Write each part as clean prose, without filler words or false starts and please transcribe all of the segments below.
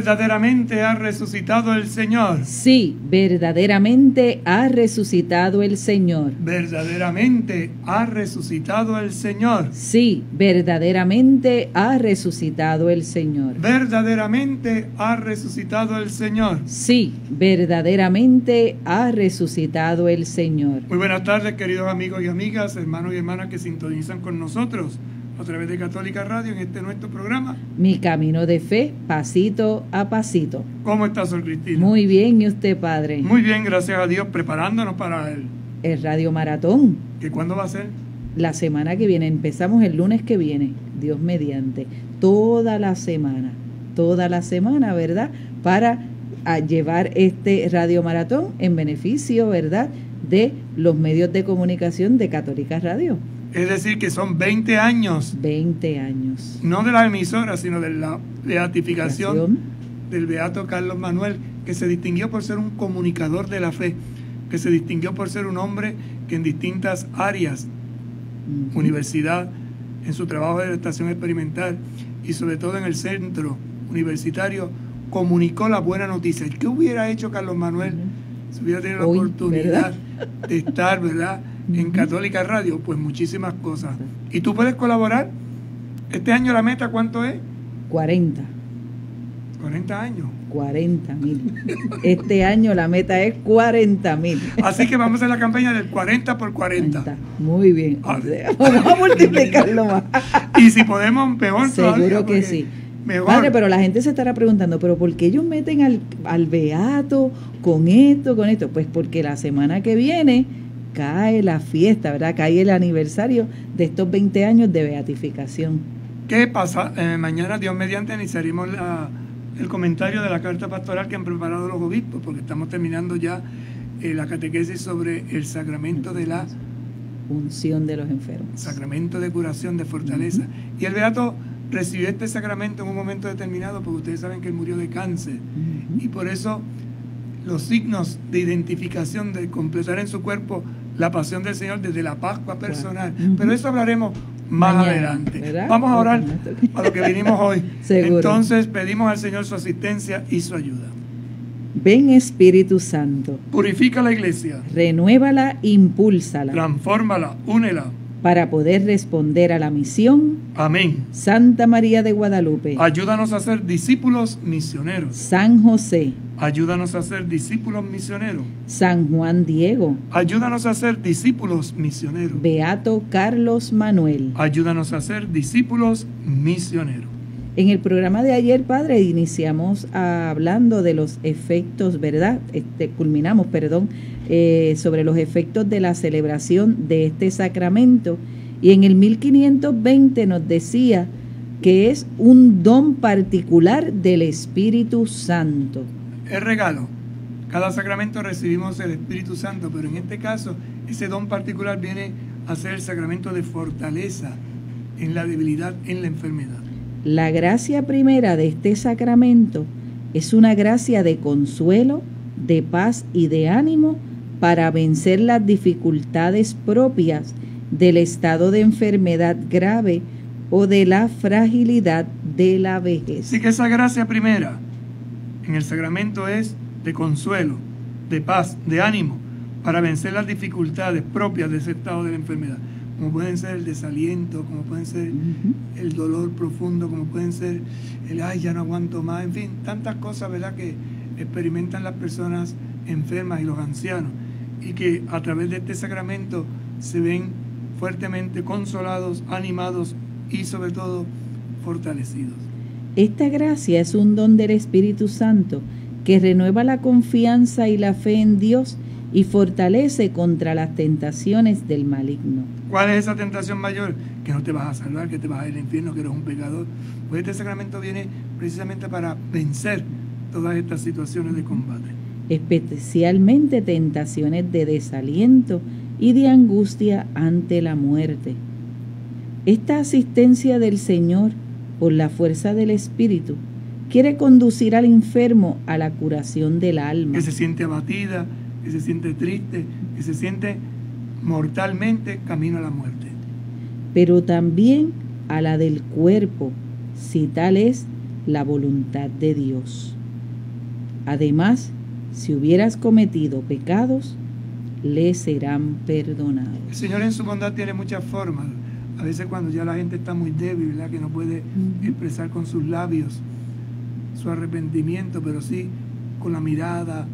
¿Verdaderamente ha resucitado el Señor? Sí, verdaderamente ha resucitado el Señor. ¿Verdaderamente ha resucitado el Señor? Sí, verdaderamente ha resucitado el Señor. ¿Verdaderamente ha resucitado el Señor? Sí, verdaderamente ha resucitado el Señor. Muy buenas tardes, queridos amigos y amigas, hermanos y hermanas que sintonizan con nosotros a través de Católica Radio en este nuestro programa. Mi camino de fe, pasito a pasito. ¿Cómo está, Sor Cristina? Muy bien, ¿y usted, Padre? Muy bien, gracias a Dios, preparándonos para el Radio Maratón. ¿Que cuándo va a ser? La semana que viene, empezamos el lunes que viene, Dios mediante, toda la semana, ¿verdad? Para llevar este Radio Maratón en beneficio, ¿verdad?, de los medios de comunicación de Católica Radio. Es decir, que son 20 años. 20 años. No de la emisora, sino de la beatificación del beato Carlos Manuel, que se distinguió por ser un comunicador de la fe, que se distinguió por ser un hombre que en distintas áreas, universidad, en su trabajo de la estación experimental y sobre todo en el centro universitario, comunicó la buena noticia. ¿Qué hubiera hecho Carlos Manuel si hubiera tenido la oportunidad de estar, ¿verdad?, en Católica Radio? Pues muchísimas cosas. ¿Y tú puedes colaborar? Este año la meta, ¿cuánto es? 40. 40 años. 40,000. Este año la meta es 40,000. Así que vamos a hacer la campaña del 40 por 40. Muy bien. Vamos a multiplicarlo más. Y si podemos, peor. Seguro que sí. Mejor. Padre, pero la gente se estará preguntando, ¿pero por qué ellos meten al beato con esto? Pues porque la semana que viene cae la fiesta, ¿verdad? Cae el aniversario de estos 20 años de beatificación. ¿Qué pasa? Mañana, Dios mediante, iniciaremos el comentario de la carta pastoral que han preparado los obispos, porque estamos terminando ya la catequesis sobre el sacramento de la unción de los enfermos. Sacramento de curación, de fortaleza. Y el beato recibió este sacramento en un momento determinado, porque ustedes saben que él murió de cáncer. Y por eso los signos de identificación, de completar en su cuerpo la pasión del Señor desde la Pascua personal. Pero eso hablaremos más adelante. ¿Verdad? Vamos a orar a lo que vinimos hoy. Seguro. Entonces pedimos al Señor su asistencia y su ayuda. Ven, Espíritu Santo. Purifica la iglesia. Renuévala, impúlsala. Transfórmala, únela. Para poder responder a la misión. Amén. Santa María de Guadalupe. Ayúdanos a ser discípulos misioneros. San José. Ayúdanos a ser discípulos misioneros. San Juan Diego. Ayúdanos a ser discípulos misioneros. Beato Carlos Manuel. Ayúdanos a ser discípulos misioneros. En el programa de ayer, Padre, iniciamos hablando de los efectos, ¿verdad? Culminamos, sobre los efectos de la celebración de este sacramento. Y en el 1520 nos decía que es un don particular del Espíritu Santo. Es regalo. Cada sacramento recibimos el Espíritu Santo, pero en este caso, ese don particular viene a ser el sacramento de fortaleza en la debilidad, en la enfermedad. La gracia primera de este sacramento es una gracia de consuelo, de paz y de ánimo para vencer las dificultades propias del estado de enfermedad grave o de la fragilidad de la vejez. Así que esa gracia primera en el sacramento es de consuelo, de paz, de ánimo para vencer las dificultades propias de ese estado de la enfermedad, como pueden ser el desaliento, como pueden ser el dolor profundo, como pueden ser el ay, ya no aguanto más, en fin, tantas cosas, ¿verdad?, que experimentan las personas enfermas y los ancianos, y que a través de este sacramento se ven fuertemente consolados, animados y sobre todo fortalecidos. Esta gracia es un don del Espíritu Santo que renueva la confianza y la fe en Dios y fortalece contra las tentaciones del maligno. ¿Cuál es esa tentación mayor? Que no te vas a salvar, que te vas a ir al infierno, que eres un pecador. Pues este sacramento viene precisamente para vencer todas estas situaciones de combate. Especialmente tentaciones de desaliento y de angustia ante la muerte. Esta asistencia del Señor, por la fuerza del Espíritu, quiere conducir al enfermo a la curación del alma. Que se siente abatida, que se siente triste, que se siente mortalmente camino a la muerte. Pero también a la del cuerpo, si tal es la voluntad de Dios. Además, si hubieras cometido pecados, le serán perdonados. El Señor en su bondad tiene muchas formas. A veces cuando ya la gente está muy débil, ¿verdad?, que no puede expresar con sus labios su arrepentimiento, pero sí con la mirada,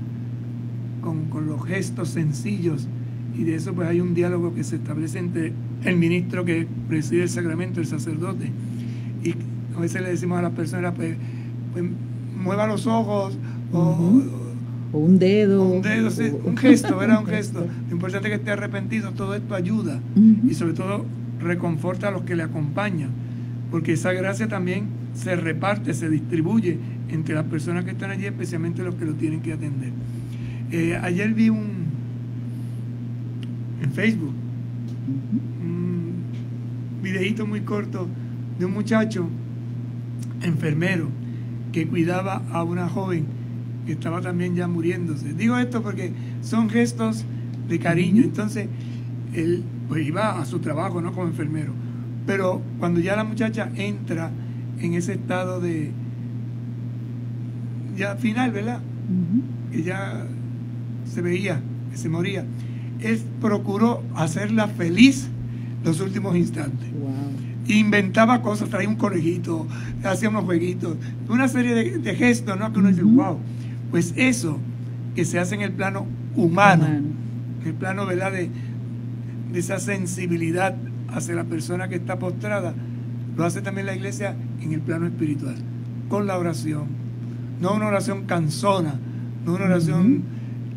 con los gestos sencillos, y de eso pues hay un diálogo que se establece entre el ministro que preside el sacramento, el sacerdote, y a veces le decimos a las personas, pues mueva los ojos, o un dedo. Sí, un gesto, ¿verdad? Un gesto. Lo importante es que esté arrepentido. Todo esto ayuda y sobre todo reconforta a los que le acompañan, porque esa gracia también se reparte, se distribuye entre las personas que están allí, especialmente los que lo tienen que atender. Ayer vi en Facebook un videíto muy corto de un muchacho enfermero que cuidaba a una joven que estaba también ya muriéndose. Digo esto porque son gestos de cariño. Entonces él pues iba a su trabajo, ¿no?, como enfermero, pero cuando ya la muchacha entra en ese estado de ya final, ¿verdad?, que ya se veía que se moría, él procuró hacerla feliz los últimos instantes. Inventaba cosas, traía un conejito, hacía unos jueguitos, una serie de gestos, ¿no?, que uno dice, wow. Pues eso que se hace en el plano humano, en el plano, ¿verdad?, de esa sensibilidad hacia la persona que está postrada, lo hace también la iglesia en el plano espiritual, con la oración. No una oración cansona, no una oración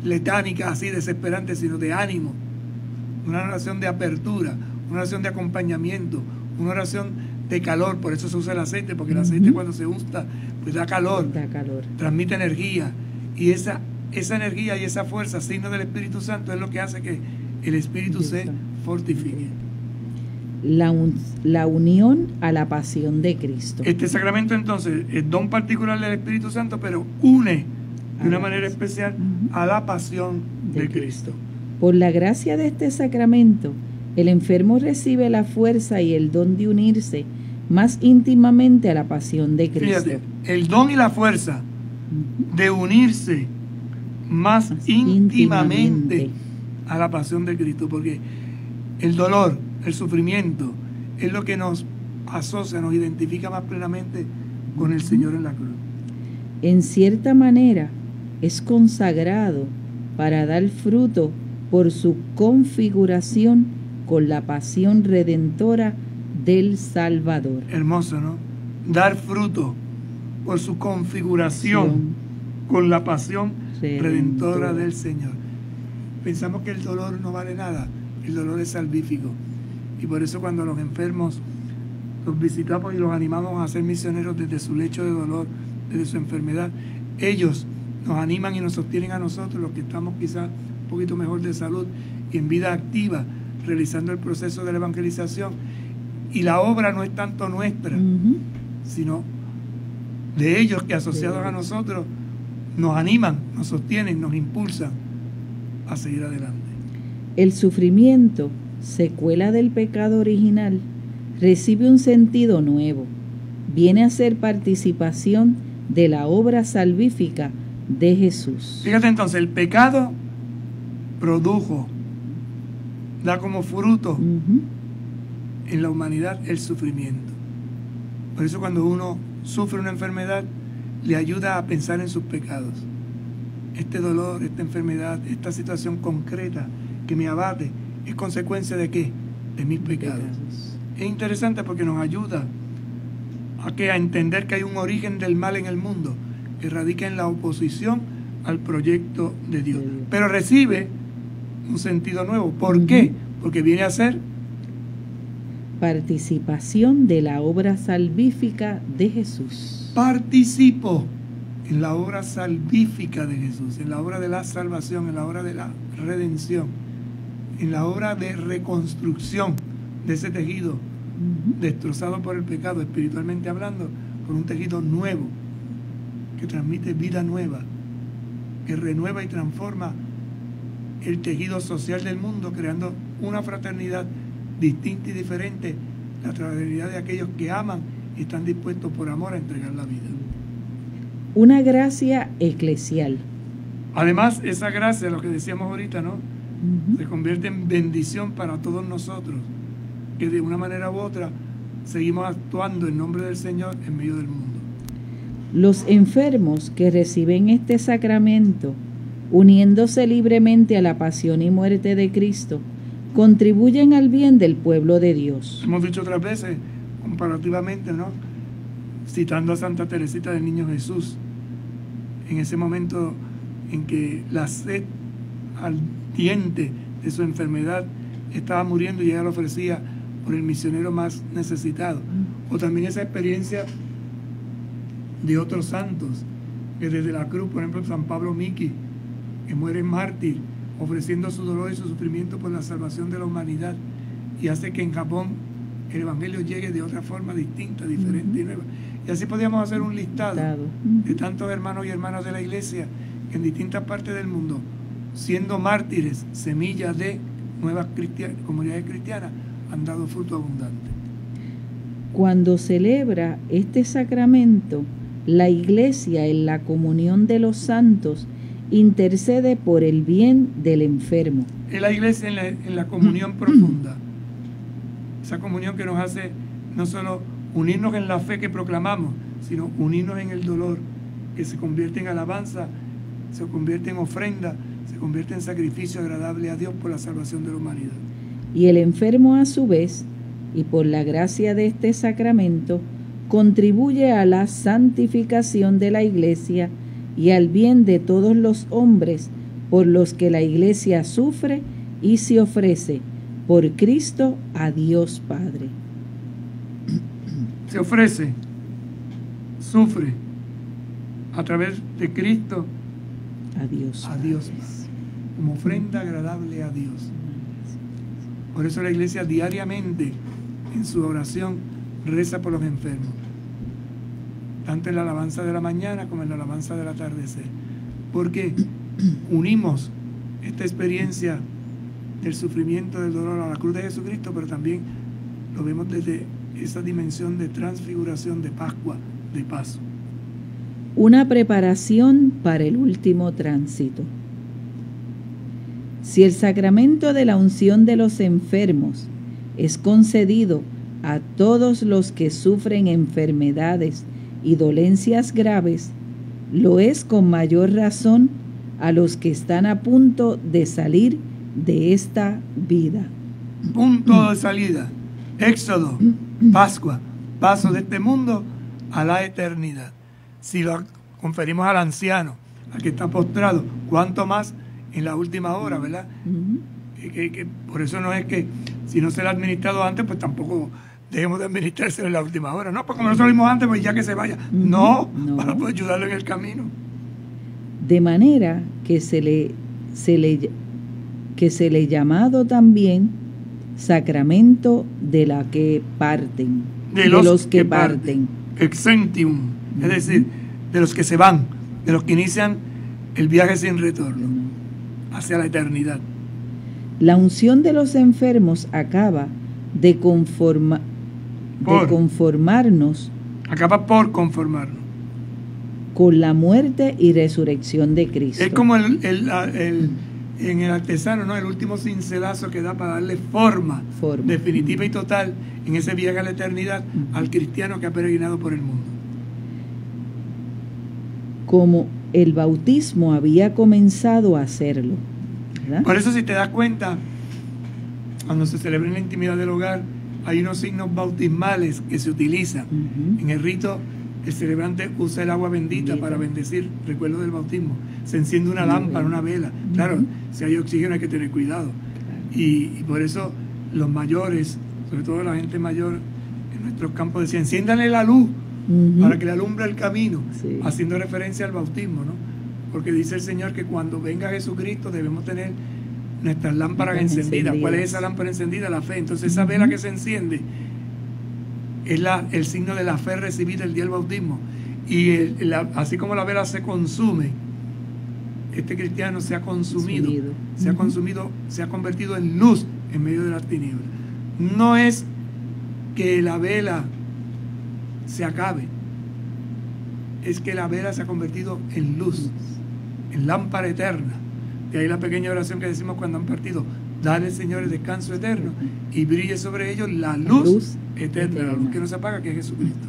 letánica así desesperante, sino de ánimo, una oración de apertura, una oración de acompañamiento, una oración de calor. Por eso se usa el aceite, porque el aceite cuando se usa pues da calor, transmite energía, y esa energía y esa fuerza, signo del Espíritu Santo, es lo que hace que el Espíritu se fortifique. La unión a la pasión de Cristo. Este sacramento entonces es don particular del Espíritu Santo, pero une de una manera especial a la pasión de Cristo. Por la gracia de este sacramento, el enfermo recibe la fuerza y el don de unirse más íntimamente a la pasión de Cristo. Fíjate, el don y la fuerza de unirse más íntimamente a la pasión de Cristo, porque el dolor, el sufrimiento, es lo que nos asocia, nos identifica más plenamente con el Señor en la cruz. En cierta manera, es consagrado para dar fruto por su configuración con la pasión redentora del Salvador. Hermoso, ¿no? Dar fruto por su configuración con la pasión redentora del Señor. Pensamos que el dolor no vale nada. El dolor es salvífico. Y por eso cuando los enfermos los visitamos y los animamos a ser misioneros desde su lecho de dolor, desde su enfermedad, ellos nos animan y nos sostienen a nosotros, los que estamos quizás un poquito mejor de salud y en vida activa, realizando el proceso de la evangelización. Y la obra no es tanto nuestra, sino de ellos, que asociados a nosotros nos animan, nos sostienen, nos impulsan a seguir adelante. El sufrimiento, secuela del pecado original, recibe un sentido nuevo. Viene a ser participación de la obra salvífica de Jesús. Fíjate entonces, el pecado produjo, da como fruto en la humanidad el sufrimiento. Por eso cuando uno sufre una enfermedad, le ayuda a pensar en sus pecados. Este dolor, esta enfermedad, esta situación concreta que me abate, ¿es consecuencia de qué? De mis pecados. Es interesante porque nos ayuda a entender que hay un origen del mal en el mundo que radica en la oposición al proyecto de Dios. Pero recibe un sentido nuevo. ¿Por qué? Porque viene a ser participación de la obra salvífica de Jesús. Participo en la obra salvífica de Jesús, en la obra de la salvación, en la obra de la redención, en la obra de reconstrucción de ese tejido destrozado por el pecado, espiritualmente hablando, por un tejido nuevo que transmite vida nueva, que renueva y transforma el tejido social del mundo, creando una fraternidad distinta y diferente, la fraternidad de aquellos que aman y están dispuestos por amor a entregar la vida. una gracia eclesial. Además, esa gracia, lo que decíamos ahorita, ¿no? Se convierte en bendición para todos nosotros, que de una manera u otra seguimos actuando en nombre del Señor en medio del mundo. Los enfermos que reciben este sacramento, uniéndose libremente a la pasión y muerte de Cristo, contribuyen al bien del pueblo de Dios. Hemos dicho otras veces, comparativamente, ¿no? Citando a Santa Teresita del Niño Jesús, en ese momento en que la sed ardiente de su enfermedad estaba muriendo y ella lo ofrecía por el misionero más necesitado. O también esa experiencia de otros santos, que desde la cruz, por ejemplo, San Pablo Miki, que muere mártir, ofreciendo su dolor y su sufrimiento por la salvación de la humanidad, y hace que en Japón el Evangelio llegue de otra forma distinta, diferente y nueva. Y así podríamos hacer un listado de tantos hermanos y hermanas de la Iglesia que en distintas partes del mundo, siendo mártires, semillas de nuevas comunidades cristianas, han dado fruto abundante. Cuando celebra este sacramento, la Iglesia en la comunión de los santos intercede por el bien del enfermo. Es la Iglesia en la comunión profunda, esa comunión que nos hace no solo unirnos en la fe que proclamamos, sino unirnos en el dolor, que se convierte en alabanza, se convierte en ofrenda, se convierte en sacrificio agradable a Dios por la salvación de la humanidad. Y el enfermo, a su vez, y por la gracia de este sacramento, contribuye a la santificación de la Iglesia y al bien de todos los hombres por los que la Iglesia sufre y se ofrece por Cristo a Dios Padre. Se ofrece, sufre a través de Cristo a Dios Padre, como ofrenda agradable a Dios. Por eso la Iglesia diariamente en su oración reza por los enfermos, tanto en la alabanza de la mañana como en la alabanza del atardecer, porque unimos esta experiencia del sufrimiento, del dolor a la cruz de Jesucristo, pero también lo vemos desde esa dimensión de transfiguración, de Pascua, de paso. Una preparación para el último tránsito. Si el sacramento de la unción de los enfermos es concedido a todos los que sufren enfermedades y dolencias graves, lo es con mayor razón a los que están a punto de salir de esta vida. Punto de salida, éxodo, Pascua, paso de este mundo a la eternidad. Si lo conferimos al anciano, al que está postrado, cuánto más en la última hora, ¿verdad? Que por eso no es que si no se le ha administrado antes, pues tampoco debemos de administrárselo en la última hora. No, pues como no salimos antes, pues ya que se vaya. No, para poder ayudarlo en el camino. De manera que se le llamado también sacramento de la que parten, de los que parten. Exentium, es decir, de los que se van, de los que inician el viaje sin retorno hacia la eternidad. La unción de los enfermos acaba de conformarnos. Acaba por conformarnos con la muerte y resurrección de Cristo. Es como en el artesano, ¿no? El último cincelazo que da para darle forma. Definitiva y total en ese viaje a la eternidad al cristiano que ha peregrinado por el mundo. Como el bautismo había comenzado a hacerlo, ¿verdad? Por eso, si te das cuenta, cuando se celebra en la intimidad del hogar, hay unos signos bautismales que se utilizan. En el rito, el celebrante usa el agua bendita para bendecir, recuerdo del bautismo. Se enciende una lámpara, una vela. Claro, si hay oxígeno hay que tener cuidado. Y por eso los mayores, sobre todo la gente mayor en nuestros campos, decían, enciéndanle la luz para que le alumbre el camino, haciendo referencia al bautismo, ¿no? Porque dice el Señor que cuando venga Jesucristo debemos tener nuestras lámparas encendidas. ¿Cuál es esa lámpara encendida? La fe. Entonces esa vela que se enciende es el signo de la fe recibida el día del bautismo. Y así como la vela se consume, este cristiano se ha consumido, se ha convertido en luz en medio de las tinieblas. No es que la vela se acabe, es que la vela se ha convertido en luz, en lámpara eterna. De ahí la pequeña oración que decimos cuando han partido: dale, Señor, el descanso eterno y brille sobre ellos la luz eterna, la luz que no se apaga, que es Jesucristo.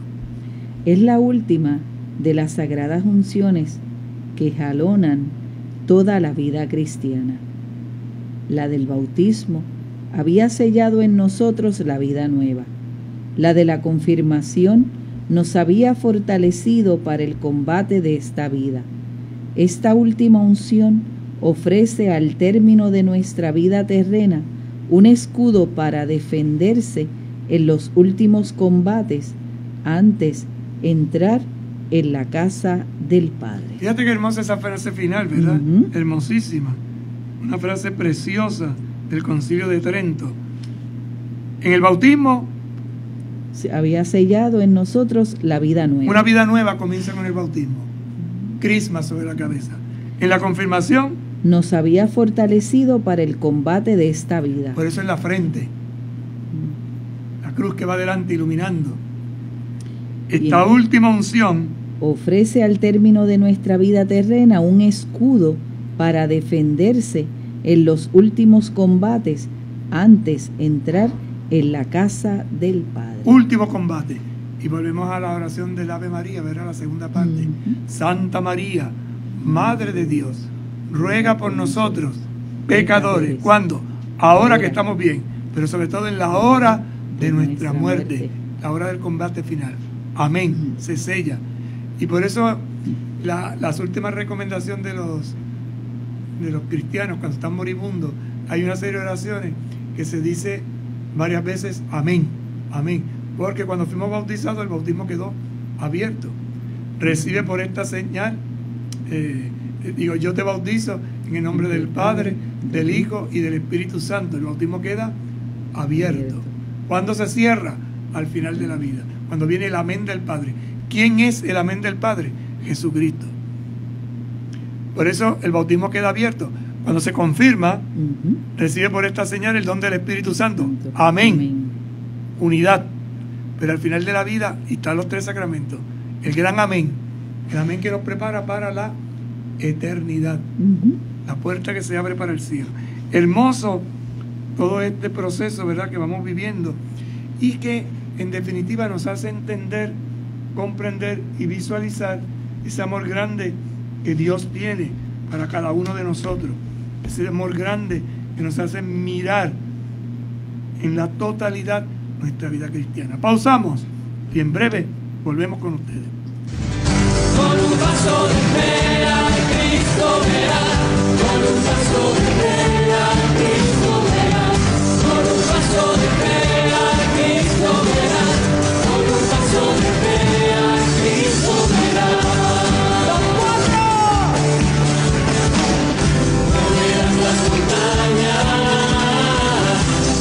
Es la última de las sagradas unciones que jalonan toda la vida cristiana. La del bautismo había sellado en nosotros la vida nueva. La de la confirmación nos había fortalecido para el combate de esta vida. Esta última unción ofrece al término de nuestra vida terrena un escudo para defenderse en los últimos combates antes de entrar en la casa del Padre. Fíjate qué hermosa esa frase final, ¿verdad? Hermosísima. Una frase preciosa del Concilio de Trento. En el bautismo se había sellado en nosotros la vida nueva. Una vida nueva comienza con el bautismo. Crisma sobre la cabeza. En la confirmación nos había fortalecido para el combate de esta vida. Por eso en la frente, la cruz que va adelante iluminando. Esta última unción ofrece al término de nuestra vida terrena un escudo para defenderse en los últimos combates antes de entrar en la casa del Padre. Último combate. Y volvemos a la oración del Ave María, ¿verdad? La segunda parte. Santa María, Madre de Dios, ruega por nosotros, pecadores. ¿Cuándo? Ahora que estamos bien, pero sobre todo en la hora de nuestra muerte, la hora del combate final. Amén. Se sella. Y por eso las últimas recomendaciones de los cristianos cuando están moribundos, hay una serie de oraciones que se dice varias veces amén, amén, porque cuando fuimos bautizados el bautismo quedó abierto. Recibe por esta señal, yo te bautizo en el nombre del Padre, del Hijo y del Espíritu Santo. El bautismo queda abierto. ¿Cuándo se cierra? Al final de la vida, cuando viene el amén del Padre. ¿Quién es el amén del Padre? Jesucristo. Por eso el bautismo queda abierto. Cuando se confirma, recibe por esta señal el don del Espíritu Santo. Amén. Unidad. Pero al final de la vida están los tres sacramentos. El gran amén. El amén que nos prepara para la eternidad. La puerta que se abre para el cielo. Hermoso todo este proceso, ¿verdad?, que vamos viviendo. Y que en definitiva nos hace entender, comprender y visualizar ese amor grande que Dios tiene para cada uno de nosotros. Ese amor grande que nos hace mirar en la totalidad nuestra vida cristiana. Pausamos y en breve volvemos con ustedes. Con un paso de fe a Cristo verás, con un paso de fe a Cristo verás, con un paso de fe a Cristo verás, con un paso de fe a Cristo verás. ¡Los cuatro! Moverás las montañas,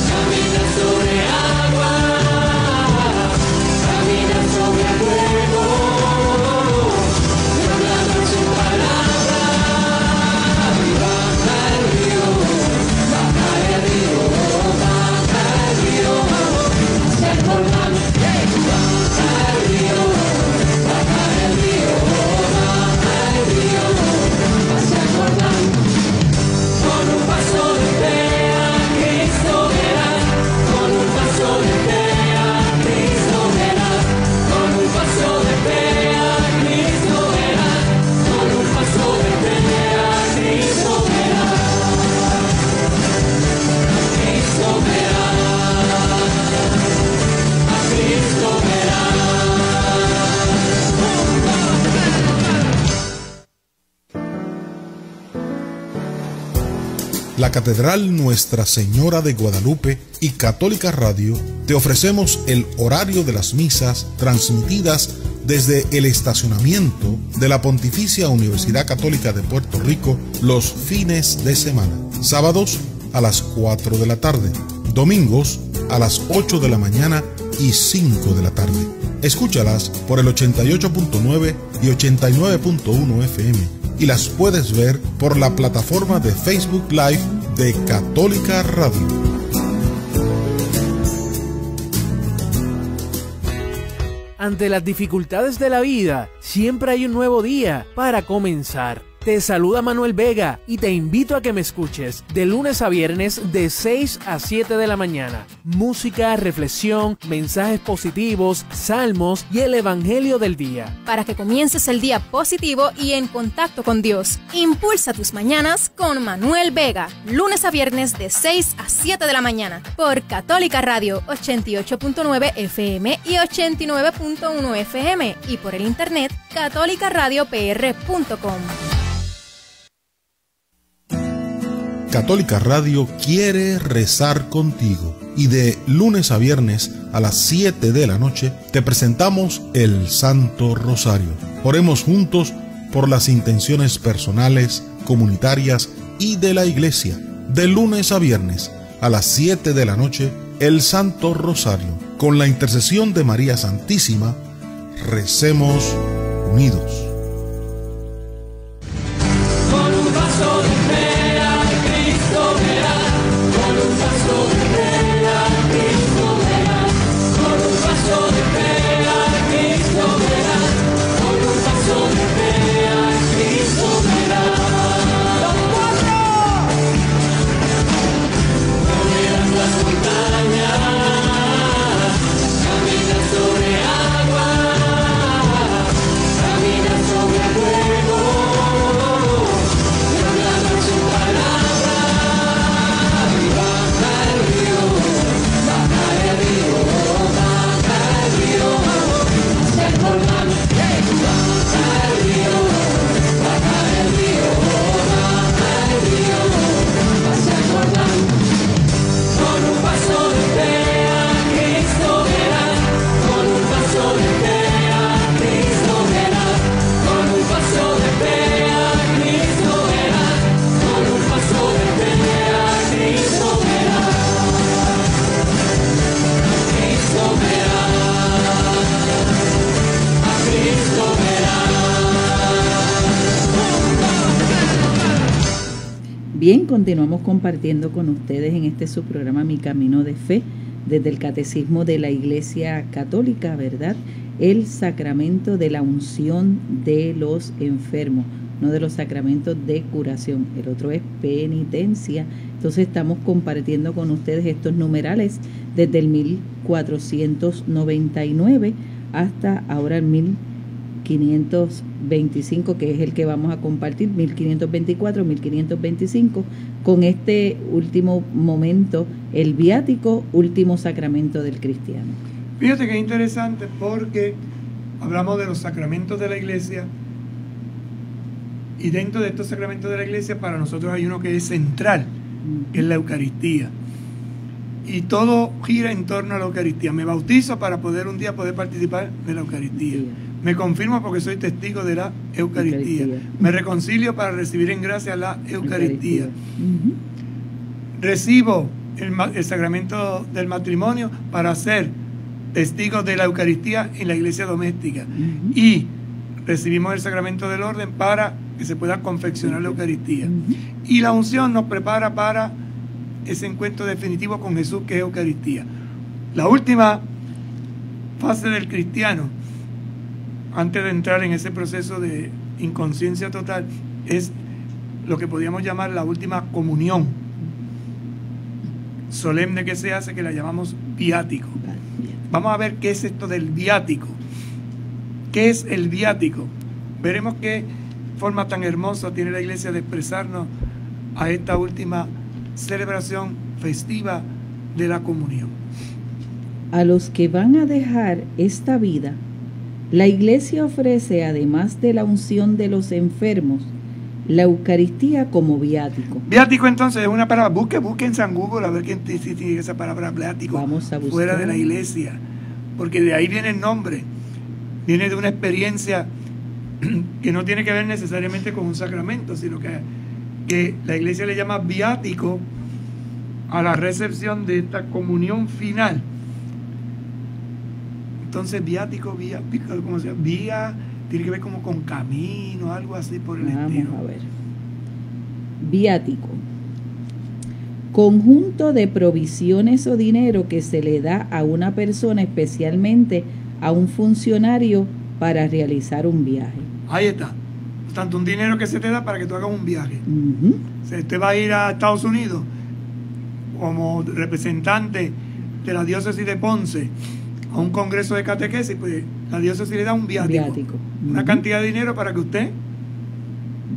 caminas sobre agua, caminas sobre fuego. La Catedral Nuestra Señora de Guadalupe y Católica Radio te ofrecemos el horario de las misas transmitidas desde el estacionamiento de la Pontificia Universidad Católica de Puerto Rico los fines de semana. Sábados a las 4 de la tarde, domingos a las 8 de la mañana y 5 de la tarde. Escúchalas por el 88.9 y 89.1 FM. Y las puedes ver por la plataforma de Facebook Live de Católica Radio. Ante las dificultades de la vida, siempre hay un nuevo día para comenzar. Te saluda Manuel Vega y te invito a que me escuches de lunes a viernes de 6 a 7 de la mañana. Música, reflexión, mensajes positivos, salmos y el evangelio del día. Para que comiences el día positivo y en contacto con Dios. Impulsa tus mañanas con Manuel Vega. Lunes a viernes de 6 a 7 de la mañana. Por Católica Radio 88.9 FM y 89.1 FM. Y por el internet catolicaradiopr.com. Católica Radio quiere rezar contigo y de lunes a viernes a las 7 de la noche te presentamos el Santo Rosario. Oremos juntos por las intenciones personales, comunitarias y de la Iglesia. De lunes a viernes a las 7 de la noche, el Santo Rosario. Con la intercesión de María Santísima, recemos unidos. Con un vaso de fe al Cristo verás, con un vaso de fe al Cristo verás, con un vaso de fe al Cristo verás, con un vaso de fe al Cristo verás. ¡Los cuatro! Moverás las montañas, caminas sobre agua, caminas sobre fuego. Bien, continuamos compartiendo con ustedes en este su programa Mi Camino de Fe, desde el Catecismo de la Iglesia Católica, ¿verdad? El sacramento de la unción de los enfermos, no de los sacramentos de curación. El otro es penitencia. Entonces estamos compartiendo con ustedes estos numerales desde el 1499 hasta ahora el 1525, que es el que vamos a compartir, 1524, 1525, con este último momento, el viático, último sacramento del cristiano. Fíjate que es interesante porque hablamos de los sacramentos de la Iglesia y dentro de estos sacramentos de la Iglesia para nosotros hay uno que es central, que es la Eucaristía. Y todo gira en torno a la Eucaristía. Me bautizo para poder un día poder participar de la Eucaristía. Me confirmo porque soy testigo de la Eucaristía. Me reconcilio para recibir en gracia la Eucaristía. Recibo el sacramento del matrimonio para ser testigo de la Eucaristía en la iglesia doméstica. Y recibimos el sacramento del orden para que se pueda confeccionar la Eucaristía. Y la unción nos prepara para ese encuentro definitivo con Jesús, que es Eucaristía. La última fase del cristiano, antes de entrar en ese proceso de inconsciencia total, es lo que podríamos llamar la última comunión solemne que se hace, que la llamamos viático. Vamos a ver qué es esto del viático. ¿Qué es el viático? Veremos qué forma tan hermosa tiene la Iglesia de expresarnos a esta última celebración festiva de la comunión. A los que van a dejar esta vida, la Iglesia ofrece, además de la unción de los enfermos, la Eucaristía como viático. Viático entonces es una palabra, busque en San Google a ver quién tiene esa palabra viático. Vamos a buscar. Fuera de la Iglesia, porque de ahí viene el nombre, viene de una experiencia que no tiene que ver necesariamente con un sacramento, sino que la Iglesia le llama viático a la recepción de esta comunión final. Entonces viático, ¿cómo se llama? Vía, tiene que ver como con camino, algo así por el estilo. Vamos a ver. Viático: conjunto de provisiones o dinero que se le da a una persona, especialmente a un funcionario para realizar un viaje. Ahí está. Tanto un dinero que se te da para que tú hagas un viaje. Ujú. Si usted va a ir a Estados Unidos como representante de la diócesis de Ponce a un congreso de catequesis, pues la diócesis le da un viático. Una Ujú. cantidad de dinero para que usted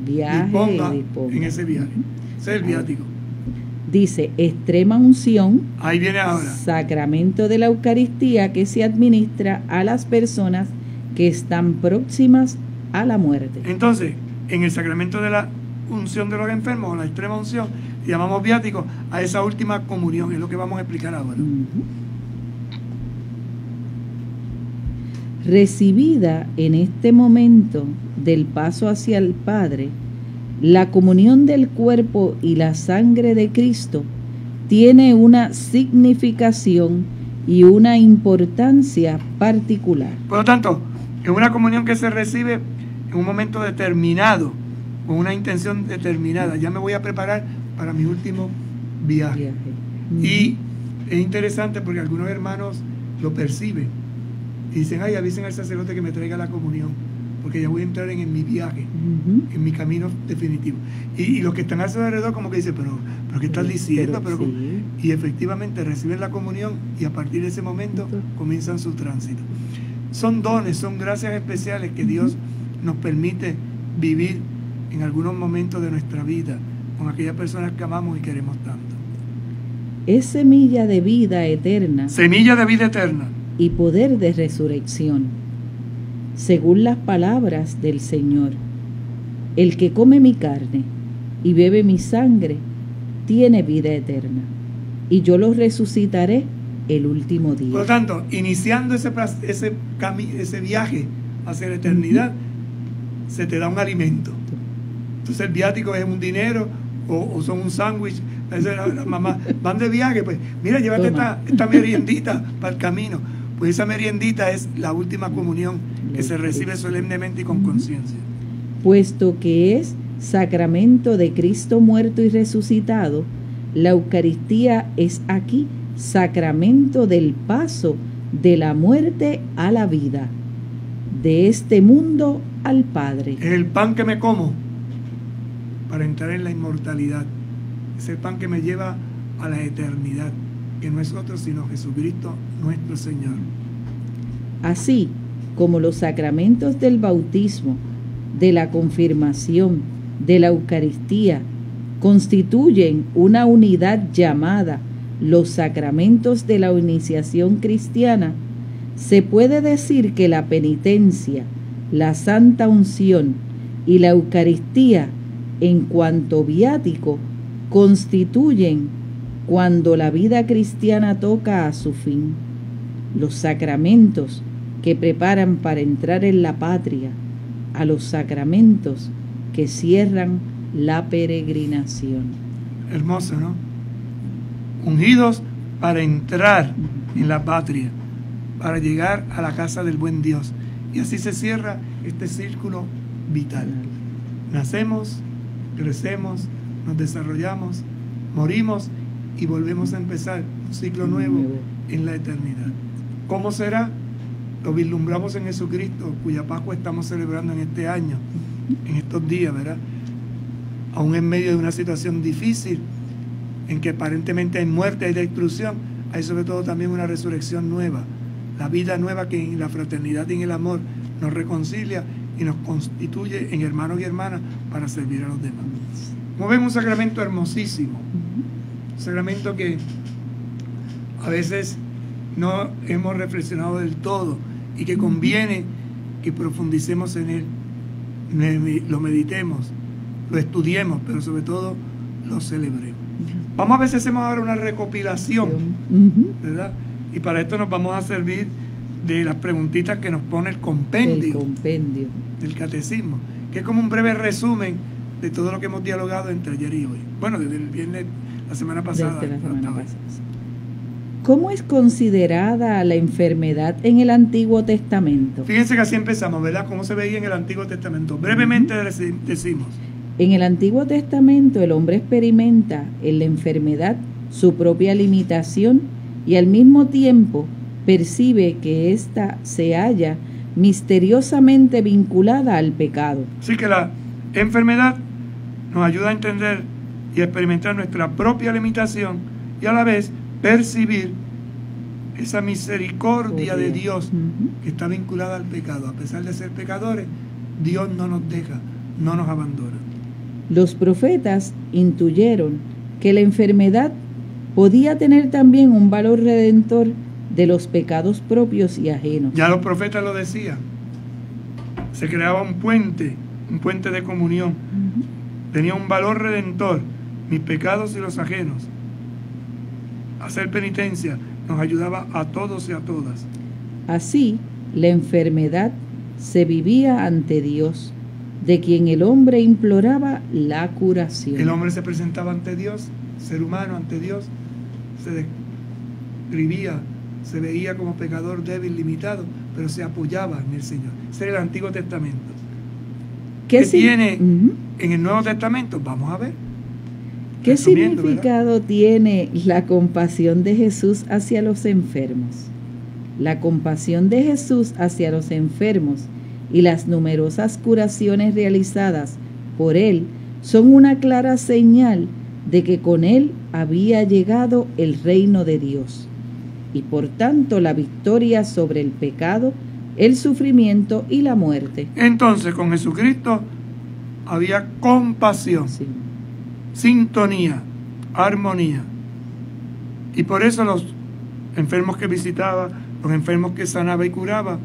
Viaje disponga y disponga. en ese viaje. Ese es el viático. Dice, extrema unción, Ahí viene ahora. sacramento de la Eucaristía que se administra a las personas que están próximas a la muerte. Entonces, en el sacramento de la unción de los enfermos, o la extrema unción, llamamos viático a esa última comunión, es lo que vamos a explicar ahora. Ujú. Recibida en este momento del paso hacia el Padre, la comunión del cuerpo y la sangre de Cristo tiene una significación y una importancia particular. Por lo tanto, es una comunión que se recibe en un momento determinado, con una intención determinada. Ya me voy a preparar para mi último viaje. Y es interesante porque algunos hermanos lo perciben y dicen, ay, avisen al sacerdote que me traiga la comunión, porque ya voy a entrar en mi viaje, Ujú. en mi camino definitivo. Y los que están a su alrededor como que dicen, pero ¿qué estás diciendo? Pero sí. Y efectivamente reciben la comunión y a partir de ese momento comienzan su tránsito. Son dones, son gracias especiales que Dios nos permite vivir en algunos momentos de nuestra vida con aquellas personas que amamos y queremos tanto. Es semilla de vida eterna Semilla de vida eterna. y poder de resurrección, según las palabras del Señor. El que come mi carne y bebe mi sangre tiene vida eterna, y yo lo resucitaré el último Por lo día. tanto, iniciando ese viaje hacia la eternidad, se te da un alimento. Entonces el viático es un dinero o son un sándwich. La mamá van de viaje, pues mira, llévate esta meriendita para el camino. Pues esa meriendita es la última comunión que se recibe solemnemente y con conciencia. Puesto que es sacramento de Cristo muerto y resucitado, la Eucaristía es aquí sacramento del paso de la muerte a la vida, de este mundo al Padre. Es el pan que me como para entrar en la inmortalidad. Es el pan que me lleva a la eternidad, que no es otro sino Jesucristo nuestro Señor. Así como los sacramentos del bautismo, de la confirmación, de la Eucaristía, constituyen una unidad llamada los sacramentos de la iniciación cristiana, se puede decir que la penitencia, la santa unción y la Eucaristía, en cuanto viático, constituyen cuando la vida cristiana toca a su fin los sacramentos que preparan para entrar en la patria, a los sacramentos que cierran la peregrinación. Hermoso, ¿no? Ungidos para entrar en la patria, para llegar a la casa del buen Dios. Y así se cierra este círculo vital. Nacemos, crecemos, nos desarrollamos, morimos y volvemos a empezar un ciclo nuevo en la eternidad. ¿Cómo será? Lo vislumbramos en Jesucristo, cuya Pascua estamos celebrando en este año, en estos días, ¿verdad? Aún en medio de una situación difícil, en que aparentemente hay muerte, hay destrucción, hay sobre todo también una resurrección nueva, la vida nueva que en la fraternidad y en el amor nos reconcilia y nos constituye en hermanos y hermanas para servir a los demás. Como ven, un sacramento hermosísimo, un sacramento que a veces no hemos reflexionado del todo y que conviene que profundicemos en él, lo meditemos, lo estudiemos, pero sobre todo lo celebremos. Vamos a ver si hacemos ahora una recopilación, ¿verdad? Y para esto nos vamos a servir de las preguntitas que nos pone el compendio del catecismo, que es como un breve resumen de todo lo que hemos dialogado entre ayer y hoy. Bueno, desde el viernes, la semana pasada. ¿Cómo es considerada la enfermedad en el Antiguo Testamento? Fíjense que así empezamos, ¿verdad? ¿Cómo se veía en el Antiguo Testamento? Brevemente decimos. En el Antiguo Testamento el hombre experimenta en la enfermedad su propia limitación y al mismo tiempo percibe que ésta se halla misteriosamente vinculada al pecado. Así que la enfermedad nos ayuda a entender y a experimentar nuestra propia limitación y a la vez percibir esa misericordia de Dios que está vinculada al pecado. A pesar de ser pecadores, Dios no nos deja, no nos abandona. Los profetas intuyeron que la enfermedad podía tener también un valor redentor de los pecados propios y ajenos. Ya los profetas lo decían. Se creaba un puente de comunión. Tenía un valor redentor, mis pecados y los ajenos. Hacer penitencia nos ayudaba a todos y a todas. Así, la enfermedad se vivía ante Dios, de quien el hombre imploraba la curación. El hombre se presentaba ante Dios, ser humano ante Dios, se describía, se veía como pecador débil, limitado, pero se apoyaba en el Señor. Ese era el Antiguo Testamento. ¿Qué tiene en el Nuevo Testamento? Vamos a ver. ¿Qué significado tiene la compasión de Jesús hacia los enfermos? La compasión de Jesús hacia los enfermos y las numerosas curaciones realizadas por Él son una clara señal de que con Él había llegado el reino de Dios y por tanto la victoria sobre el pecado, el sufrimiento y la muerte. Entonces con Jesucristo había compasión, sintonía, armonía. Y por eso los enfermos que visitaba, los enfermos que sanaba y curaba,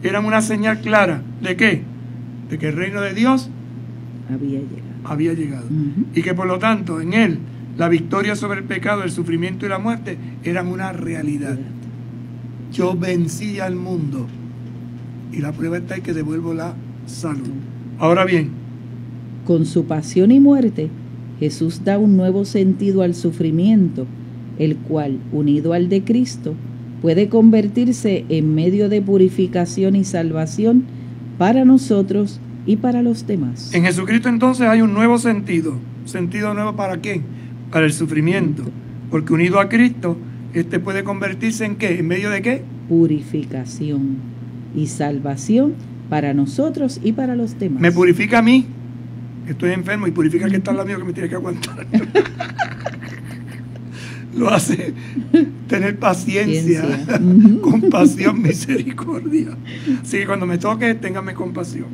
eran una señal clara ¿de qué? De que el reino de Dios había llegado. Y que por lo tanto en Él la victoria sobre el pecado, el sufrimiento y la muerte eran una realidad. Yo vencí al mundo y la prueba está en que devuelvo la salud. Ahora bien, con su pasión y muerte, Jesús da un nuevo sentido al sufrimiento, el cual, unido al de Cristo, puede convertirse en medio de purificación y salvación para nosotros y para los demás. En Jesucristo entonces hay un nuevo sentido. ¿Sentido nuevo para quién? Para el sufrimiento. Porque unido a Cristo, este puede convertirse en ¿qué? ¿En medio de qué? Purificación y salvación para nosotros y para los demás. Me purifica a mí, que estoy enfermo, y purifica al que está al lado mío, que me tiene que aguantar. Lo hace tener paciencia, compasión, misericordia. Así que cuando me toque, téngame compasión.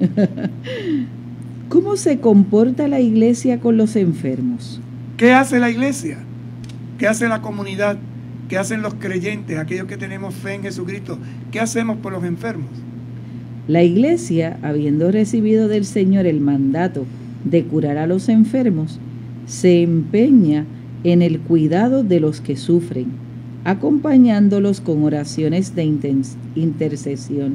¿Cómo se comporta la iglesia con los enfermos? ¿Qué hace la iglesia? ¿Qué hace la comunidad? ¿Qué hacen los creyentes, aquellos que tenemos fe en Jesucristo? ¿Qué hacemos por los enfermos? La iglesia, habiendo recibido del Señor el mandato de curar a los enfermos, se empeña en el cuidado de los que sufren, acompañándolos con oraciones de intercesión.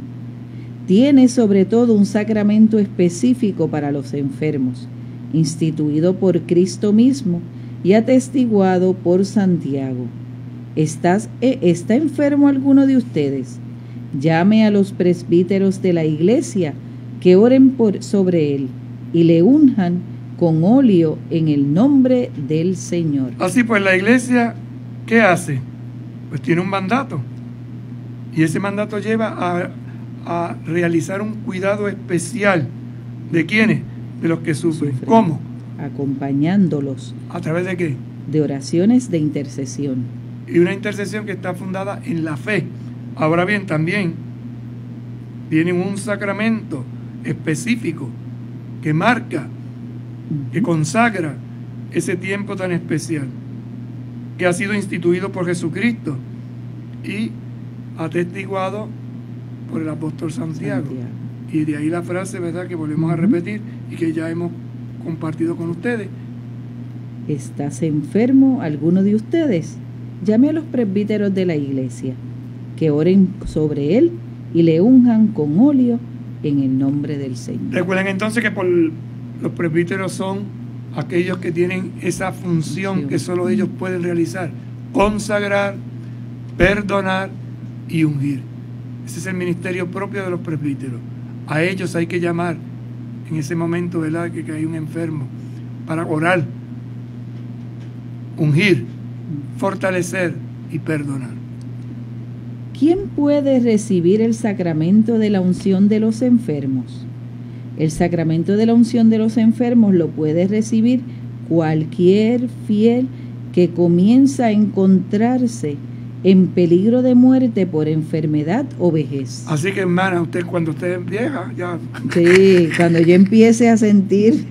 Tiene sobre todo un sacramento específico para los enfermos, instituido por Cristo mismo y atestiguado por Santiago. ¿Está enfermo alguno de ustedes? Llame a los presbíteros de la iglesia que oren sobre él y le unjan con óleo en el nombre del Señor. Así pues, la iglesia, ¿qué hace? Pues tiene un mandato. Y ese mandato lleva a realizar un cuidado especial. ¿De quiénes? De los que sufren. ¿Cómo? Acompañándolos. ¿A través de qué? De oraciones de intercesión. Y una intercesión que está fundada en la fe. Ahora bien, también tiene un sacramento específico que marca, que consagra ese tiempo tan especial, que ha sido instituido por Jesucristo y atestiguado por el apóstol Santiago. Y de ahí la frase, ¿verdad?, que volvemos a repetir y que ya hemos compartido con ustedes. ¿Estás enfermo alguno de ustedes? Llame a los presbíteros de la iglesia, que oren sobre él y le unjan con óleo en el nombre del Señor. Recuerden entonces que los presbíteros son aquellos que tienen esa función que solo ellos pueden realizar: consagrar, perdonar y ungir. Ese es el ministerio propio de los presbíteros. A ellos hay que llamar en ese momento, ¿verdad?, que hay un enfermo, para orar, ungir, fortalecer y perdonar. ¿Quién puede recibir el sacramento de la unción de los enfermos? El sacramento de la unción de los enfermos lo puede recibir cualquier fiel que comienza a encontrarse en peligro de muerte por enfermedad o vejez. Así que, hermana, usted cuando usted es vieja, ya... Sí, cuando yo empiece a sentir...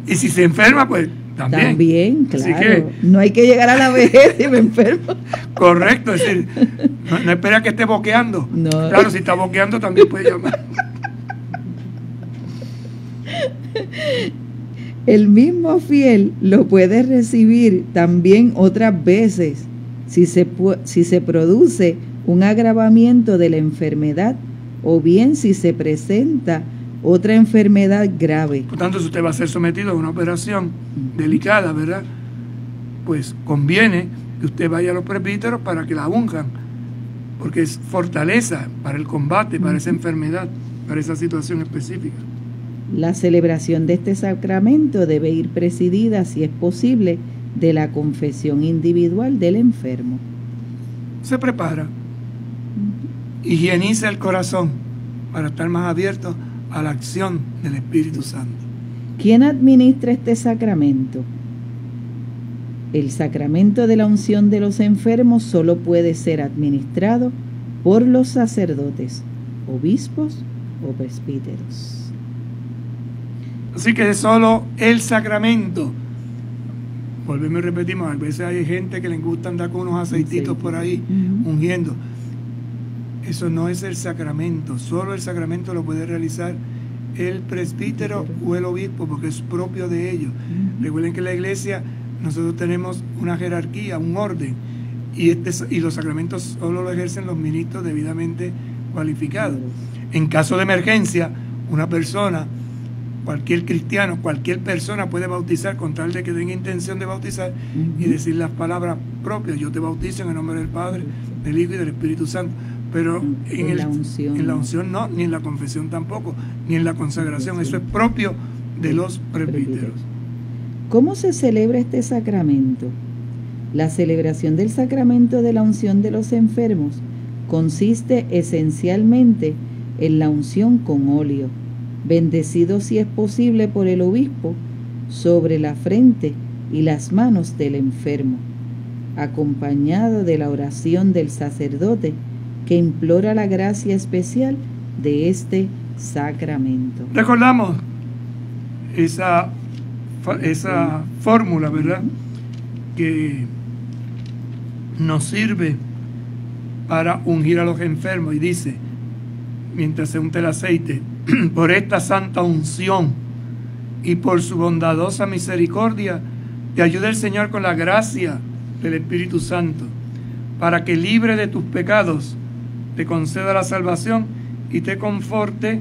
Y si se enferma, pues también. También, claro. Así que, no hay que llegar a la vejez y me enfermo. correcto, es decir, no espera que esté boqueando. No. Claro, si está boqueando también puede llamar. El mismo fiel lo puede recibir también otras veces si se produce un agravamiento de la enfermedad o bien si se presenta otra enfermedad grave. Por tanto, si usted va a ser sometido a una operación delicada, ¿verdad? Pues conviene que usted vaya a los presbíteros para que la unjan, porque es fortaleza para el combate, para esa enfermedad, para esa situación específica. La celebración de este sacramento debe ir presidida, si es posible, de la confesión individual del enfermo. Se prepara, higieniza el corazón para estar más abierto a la acción del Espíritu Santo. ¿Quién administra este sacramento? El sacramento de la unción de los enfermos solo puede ser administrado por los sacerdotes, obispos o presbíteros. Así que es solo el sacramento. Volvemos y repetimos, a veces hay gente que le gusta andar con unos aceititos por ahí, ungiendo. Eso no es el sacramento, solo el sacramento lo puede realizar el presbítero o el obispo, porque es propio de ellos. Recuerden que en la iglesia nosotros tenemos una jerarquía, un orden, y los sacramentos solo lo ejercen los ministros debidamente cualificados. En caso de emergencia, una persona, cualquier cristiano, cualquier persona puede bautizar con tal de que tenga intención de bautizar y decir las palabras propias: yo te bautizo en el nombre del Padre, del Hijo y del Espíritu Santo. Pero en la unción no, ni en la confesión tampoco, ni en la consagración. Eso es propio de los presbíteros. ¿Cómo se celebra este sacramento? La celebración del sacramento de la unción de los enfermos consiste esencialmente en la unción con óleo, bendecido si es posible por el obispo, sobre la frente y las manos del enfermo, acompañado de la oración del sacerdote que implora la gracia especial de este sacramento. Recordamos esa fórmula, ¿verdad?, que nos sirve para ungir a los enfermos, y dice, mientras se unta el aceite: por esta santa unción y por su bondadosa misericordia te ayude el Señor con la gracia del Espíritu Santo, para que, libre de tus pecados, te conceda la salvación y te conforte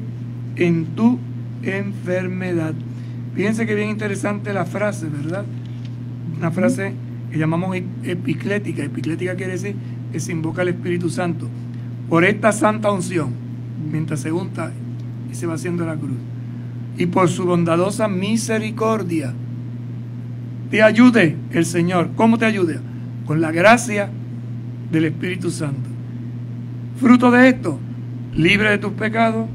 en tu enfermedad. Fíjense que bien interesante la frase, ¿verdad? Una frase que llamamos epiclética. Epiclética quiere decir que se invoca al Espíritu Santo. Por esta santa unción, mientras se unta y se va haciendo la cruz, y por su bondadosa misericordia, te ayude el Señor. ¿Cómo te ayuda? Con la gracia del Espíritu Santo. Fruto de esto, libre de tus pecados,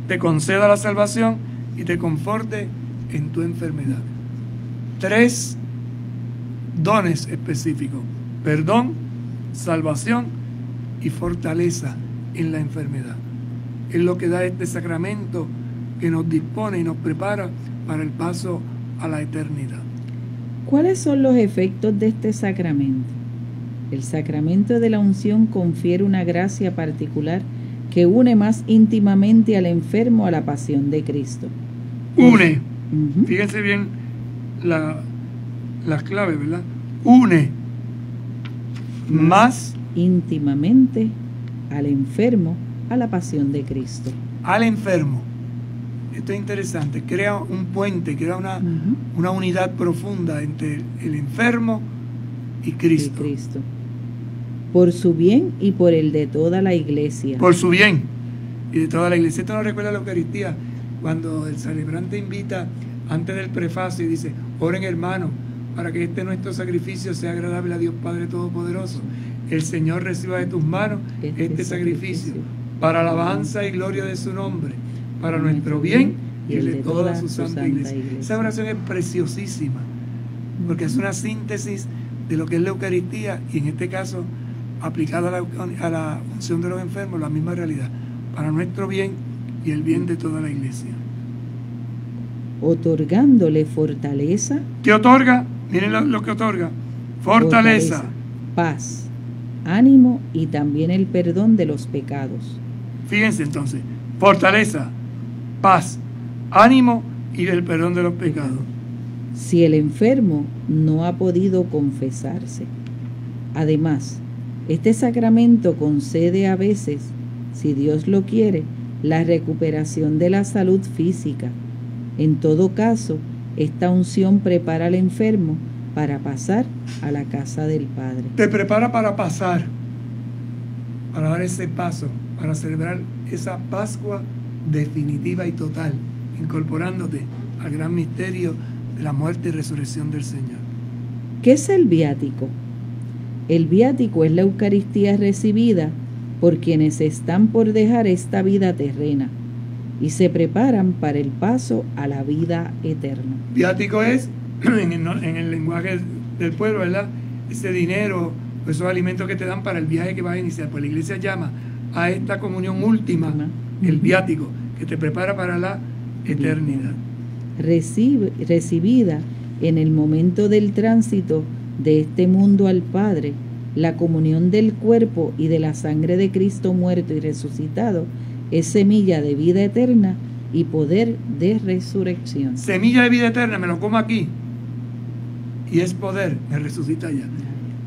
te conceda la salvación y te conforte en tu enfermedad. 3 dones específicos: perdón, salvación y fortaleza en la enfermedad. Es lo que da este sacramento, que nos dispone y nos prepara para el paso a la eternidad. ¿Cuáles son los efectos de este sacramento? El sacramento de la unción confiere una gracia particular que une más íntimamente al enfermo a la pasión de Cristo. Une. Fíjense bien las claves, ¿verdad? Une más íntimamente al enfermo a la pasión de Cristo. Al enfermo. Esto es interesante. Crea un puente, crea una unidad profunda entre el enfermo y Cristo. Por su bien y por el de toda la iglesia. Por su bien y de toda la iglesia. Esto nos recuerda a la Eucaristía, cuando el celebrante invita antes del prefacio y dice: oren, hermanos, para que este nuestro sacrificio sea agradable a Dios Padre Todopoderoso. el Señor reciba de tus manos este sacrificio para alabanza y gloria de su nombre, para nuestro bien y el de toda su santa iglesia. Esa oración es preciosísima, porque es una síntesis de lo que es la Eucaristía y en este caso aplicada a la unción de los enfermos, la misma realidad, para nuestro bien y el bien de toda la iglesia. Otorgándole fortaleza. ¿Qué otorga? Miren lo que otorga. Fortaleza, paz, ánimo y también el perdón de los pecados. Fíjense entonces, fortaleza, paz, ánimo y el perdón de los pecados. Si el enfermo no ha podido confesarse. Además, este sacramento concede a veces, si Dios lo quiere, la recuperación de la salud física. En todo caso, esta unción prepara al enfermo para pasar a la casa del Padre. Te prepara para pasar, para dar ese paso, para celebrar esa Pascua definitiva y total, incorporándote al gran misterio de la muerte y resurrección del Señor. ¿Qué es el viático? El viático es la Eucaristía recibida por quienes están por dejar esta vida terrena y se preparan para el paso a la vida eterna. Viático es, en el lenguaje del pueblo, ¿verdad?, ese dinero, esos alimentos que te dan para el viaje que vas a iniciar. Pues la iglesia llama a esta comunión última el viático, que te prepara para la eternidad. Recibida en el momento del tránsito de este mundo al Padre, la comunión del cuerpo y de la sangre de Cristo muerto y resucitado es semilla de vida eterna y poder de resurrección. Semilla de vida eterna, me lo como aquí y es poder, me resucita allá.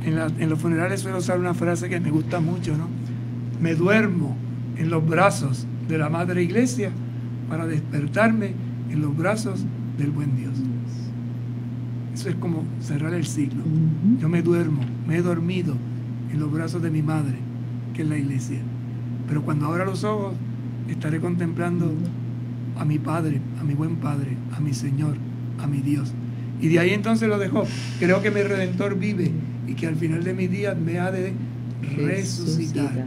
En los funerales suelo usar una frase que me gusta mucho, ¿no? Me duermo en los brazos de la Madre Iglesia para despertarme en los brazos del buen Dios. Eso es como cerrar el ciclo. Yo me duermo, me he dormido en los brazos de mi Madre, que es la Iglesia. Pero cuando abra los ojos, estaré contemplando a mi Padre, a mi buen Padre, a mi Señor, a mi Dios. Y de ahí entonces lo dejó. Creo que mi Redentor vive y que al final de mis días me ha de resucitar.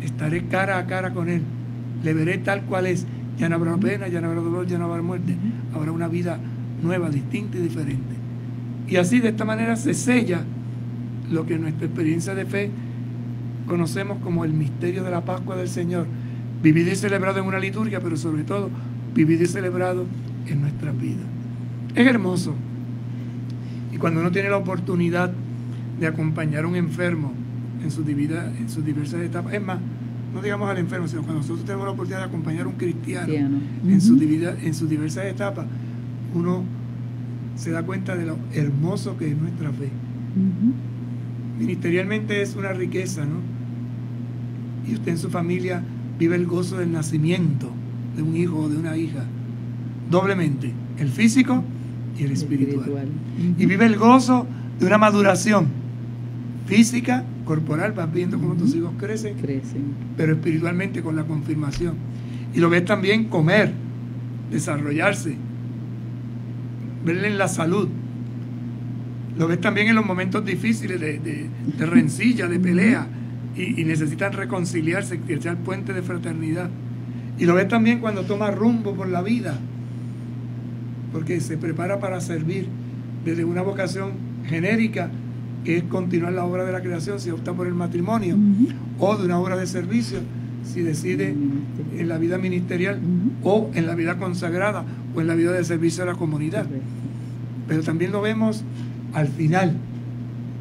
Estaré cara a cara con Él. Le veré tal cual es. Ya no habrá pena, ya no habrá dolor, ya no habrá muerte. Habrá una vida nueva, distinta y diferente. Y así, de esta manera, se sella lo que en nuestra experiencia de fe conocemos como el misterio de la Pascua del Señor, vivido y celebrado en una liturgia, pero sobre todo vivido y celebrado en nuestra vida. Es hermoso. Y cuando uno tiene la oportunidad de acompañar a un enfermo en sus diversas etapas, es más, no digamos al enfermo, sino cuando nosotros tenemos la oportunidad de acompañar a un cristiano en sus diversas etapas, uno se da cuenta de lo hermoso que es nuestra fe. Ministerialmente es una riqueza, ¿no? Y usted en su familia vive el gozo del nacimiento de un hijo o de una hija, doblemente, el físico y el espiritual. Y vive el gozo de una maduración física, corporal, vas viendo cómo tus hijos crecen, pero espiritualmente con la confirmación. Y lo ves también comer, desarrollarse, verle en la salud. Lo ves también en los momentos difíciles de rencilla, de pelea, y necesitan reconciliarse, echar puente de fraternidad. Y lo ves también cuando toma rumbo por la vida, porque se prepara para servir desde una vocación genérica, que es continuar la obra de la creación si opta por el matrimonio, o de una obra de servicio si decide en la vida ministerial, o en la vida consagrada, o en la vida de servicio a la comunidad. Pero también lo vemos al final,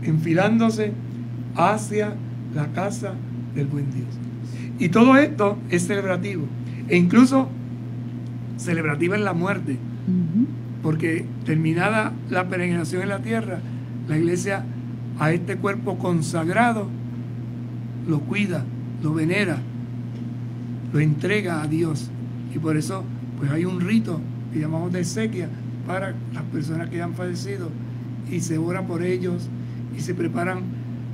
enfilándose hacia la casa del buen Dios. Y todo esto es celebrativo, e incluso celebrativa en la muerte, porque terminada la peregrinación en la tierra, la iglesia a este cuerpo consagrado lo cuida, lo venera, lo entrega a Dios. Y por eso pues hay un rito que llamamos de exequia para las personas que han fallecido, y se ora por ellos y se preparan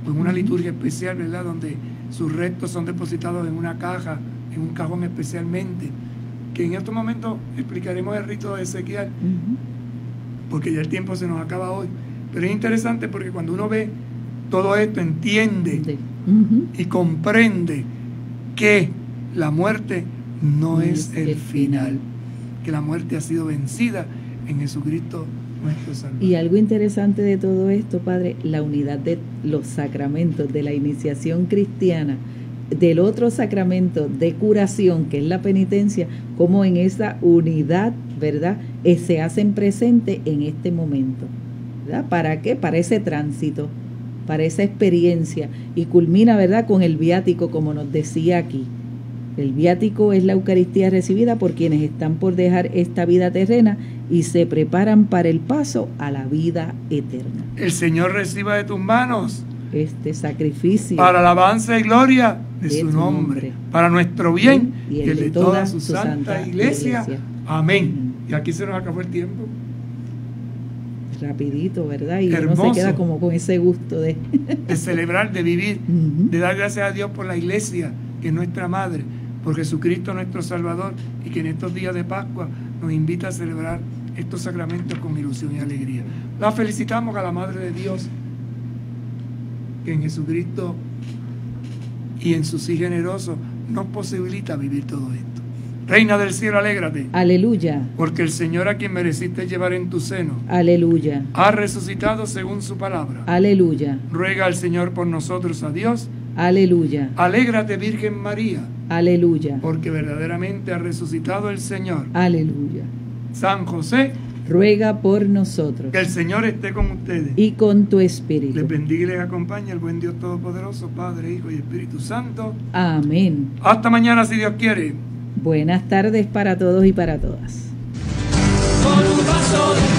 pues una liturgia especial, ¿verdad?, donde sus restos son depositados en una caja, en un cajón especialmente, que en estos momentos explicaremos el rito de Ezequiel, porque ya el tiempo se nos acaba hoy. Pero es interesante porque cuando uno ve todo esto entiende y comprende que la muerte no es el final, que la muerte ha sido vencida en Jesucristo nuestro Salvador. Y algo interesante de todo esto, Padre, la unidad de los sacramentos de la iniciación cristiana, del otro sacramento de curación, que es la penitencia, como en esa unidad, ¿verdad?, se hacen presente en este momento, ¿verdad? ¿Para qué? Para ese tránsito, para esa experiencia, y culmina, ¿verdad?, con el viático, como nos decía aquí. El viático es la Eucaristía recibida por quienes están por dejar esta vida terrena y se preparan para el paso a la vida eterna. El Señor reciba de tus manos este sacrificio para alabanza y gloria de su nombre, para nuestro bien y el de toda su santa iglesia. Amén. Y aquí se nos acabó el tiempo. Rapidito, ¿verdad? Y hermoso, uno se queda como con ese gusto de celebrar, de vivir, de dar gracias a Dios por la iglesia, que es nuestra madre, por Jesucristo nuestro Salvador, y que en estos días de Pascua nos invita a celebrar estos sacramentos con ilusión y alegría. La felicitamos a la Madre de Dios, que en Jesucristo y en su sí generoso nos posibilita vivir todo esto. Reina del cielo, alégrate. Aleluya. Porque el Señor, a quien mereciste llevar en tu seno, aleluya, ha resucitado según su palabra. Aleluya. Ruega al Señor por nosotros, a Dios. Aleluya. Alégrate, Virgen María. Aleluya. Porque verdaderamente ha resucitado el Señor. Aleluya. San José, ruega por nosotros. Que el Señor esté con ustedes. Y con tu espíritu. Les bendiga y les acompaña el buen Dios Todopoderoso, Padre, Hijo y Espíritu Santo. Amén. Hasta mañana, si Dios quiere. Buenas tardes para todos y para todas. Con un vaso de